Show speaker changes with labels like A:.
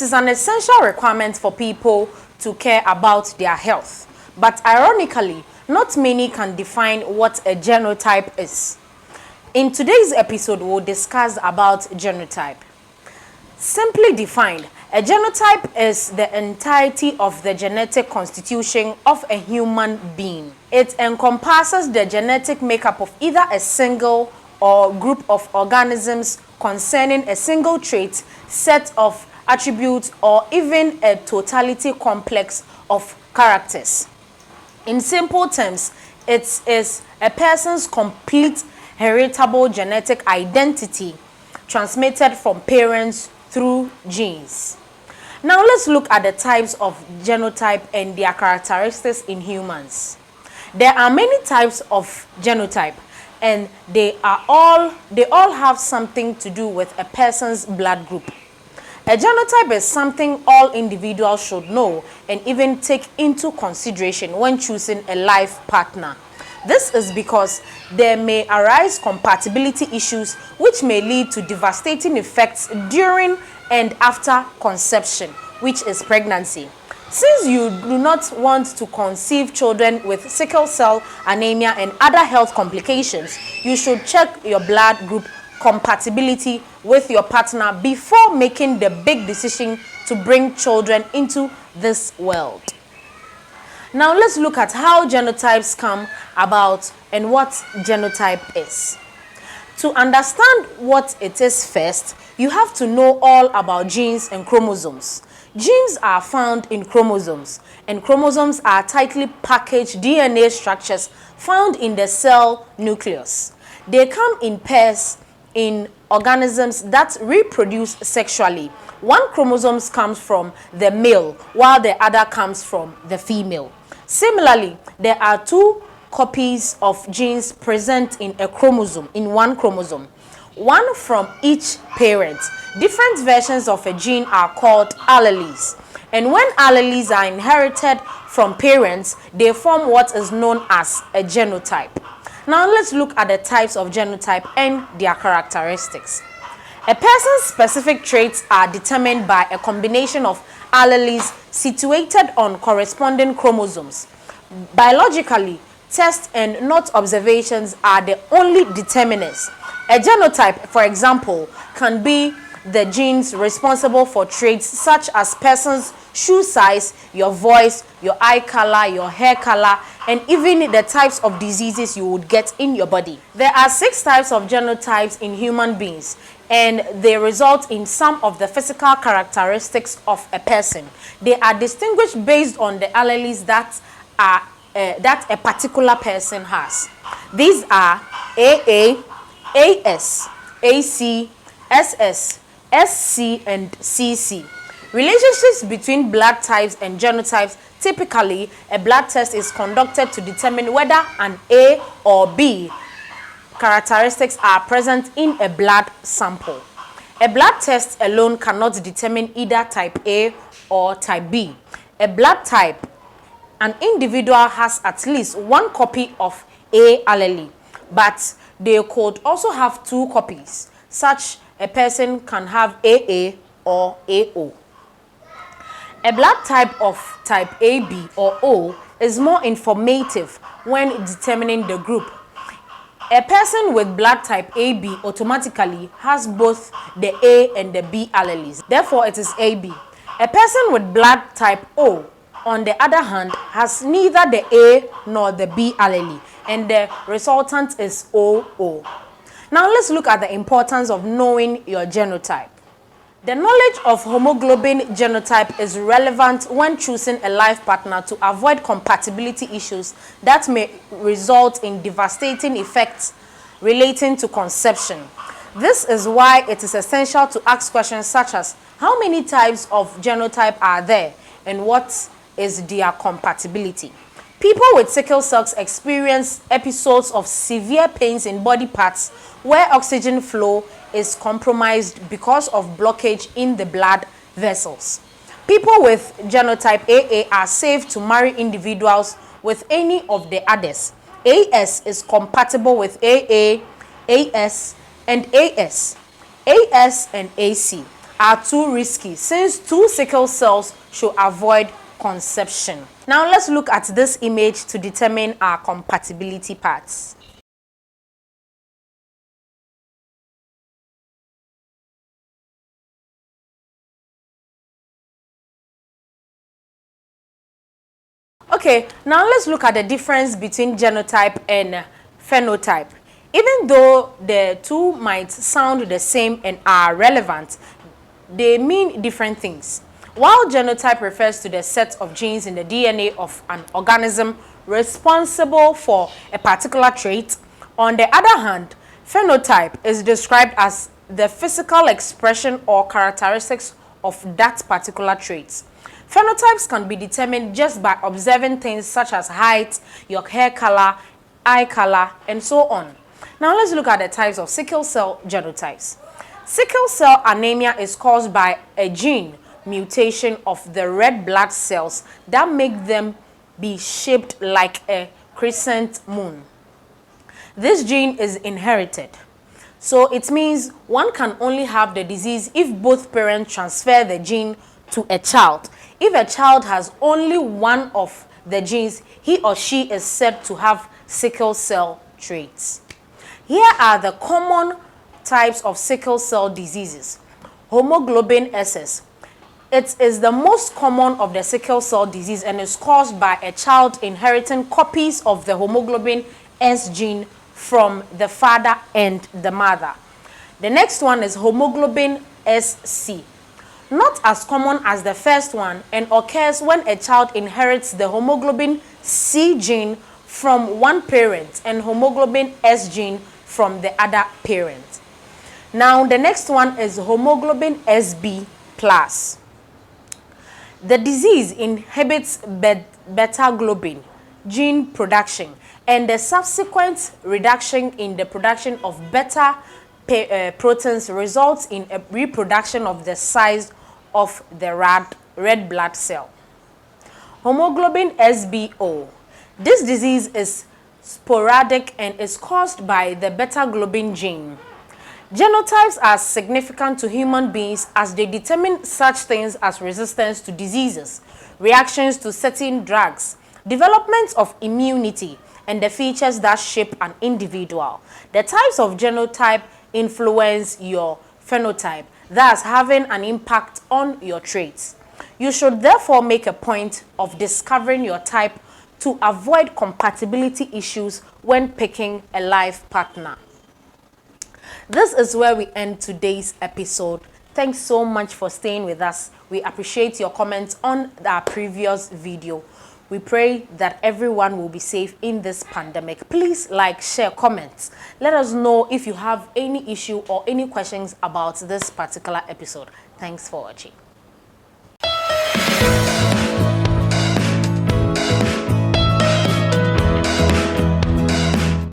A: is an essential requirement for people to care about their health. But ironically, not many can define what a genotype is. In today's episode, we'll discuss about genotype. Simply defined, a genotype is the entirety of the genetic constitution of a human being. It encompasses the genetic makeup of either a single or group of organisms concerning a single trait, set of attributes, or even a totality complex of characters. In simple terms, it is a person's complete heritable genetic identity transmitted from parents through genes. Now let's look at the types of genotype and their characteristics in humans. There are many types of genotype, and they all have something to do with a person's blood group. A genotype is something all individuals should know and even take into consideration when choosing a life partner. This is because there may arise compatibility issues which may lead to devastating effects during and after conception, which is pregnancy. Since you do not want to conceive children with sickle cell anemia and other health complications, you should check your blood group compatibility with your partner before making the big decision to bring children into this world. Now let's look at how genotypes come about and what genotype is. To understand what it is first, you have to know all about genes and chromosomes. Genes are found in chromosomes, and chromosomes are tightly packaged DNA structures found in the cell nucleus. They come in pairs in organisms that reproduce sexually. One chromosome comes from the male, while the other comes from the female. Similarly, there are two copies of genes present in a chromosome, in one chromosome, one from each parent. Different versions of a gene are called alleles, and when alleles are inherited from parents, they form what is known as a genotype. Now let's look at the types of genotype and their characteristics. A person's specific traits are determined by a combination of alleles situated on corresponding chromosomes. Biologically, tests and not observations are the only determinants. A genotype, for example, can be the genes responsible for traits such as person's shoe size, your voice, your eye color, your hair color, and even the types of diseases you would get in your body. There are 6 types of genotypes in human beings, and they result in some of the physical characteristics of a person. They are distinguished based on the alleles that a particular person has. These are AA, AS, AC, SS, SC, and CC. Relationships between blood types and genotypes. Typically, a blood test is conducted to determine whether an A or B characteristics are present in a blood sample. A blood test alone cannot determine either type A or type B. A blood type, an individual has at least one copy of A allele, but they could also have 2 copies. Such a person can have AA or AO. A blood type of type AB or O is more informative when determining the group. A person with blood type AB automatically has both the A and the B alleles. Therefore, it is AB. A person with blood type O, on the other hand, has neither the A nor the B allele, and the resultant is OO. Now let's look at the importance of knowing your genotype. The knowledge of hemoglobin genotype is relevant when choosing a life partner to avoid compatibility issues that may result in devastating effects relating to conception. This is why it is essential to ask questions such as, how many types of genotype are there and what is their compatibility? People with sickle cells experience episodes of severe pains in body parts where oxygen flow is compromised because of blockage in the blood vessels. People with genotype AA are safe to marry individuals with any of the others. AS is compatible with AA, AS, and AS, AS and AC. are too risky, since two sickle cells should avoid conception. Now let's look at this image to determine our compatibility parts. Okay, now let's look at the difference between genotype and phenotype. Even though the two might sound the same and are relevant, they mean different things. While genotype refers to the set of genes in the DNA of an organism responsible for a particular trait, on the other hand, phenotype is described as the physical expression or characteristics of that particular trait. Phenotypes can be determined just by observing things such as height, your hair color, eye color, and so on. Now let's look at the types of sickle cell genotypes. Sickle cell anemia is caused by a gene mutation of the red blood cells that make them be shaped like a crescent moon. This gene is inherited. So it means one can only have the disease if both parents transfer the gene to a child. If a child has only one of the genes, he or she is said to have sickle cell traits. Here are the common types of sickle cell diseases. Hemoglobin SS. It is the most common of the sickle cell disease and is caused by a child inheriting copies of the hemoglobin S gene from the father and the mother. The next one is hemoglobin SC. Not as common as the first one and occurs when a child inherits the hemoglobin C gene from one parent and hemoglobin S gene from the other parent. Now the next one is hemoglobin SB plus. The disease inhibits beta globin gene production, and the subsequent reduction in the production of beta proteins results in a reproduction of the size of the red blood cell. Hemoglobin SBO. This disease is sporadic and is caused by the beta globin gene. Genotypes are significant to human beings as they determine such things as resistance to diseases, reactions to certain drugs, development of immunity, and the features that shape an individual. The types of genotype influence your phenotype, thus having an impact on your traits. You should therefore make a point of discovering your type to avoid compatibility issues when picking a life partner. This is where we end today's episode. Thanks so much for staying with us. We appreciate your comments on our previous video. We pray that everyone will be safe in this pandemic. Please like, share, comment. Let us know if you have any issue or any questions about this particular episode. Thanks for watching.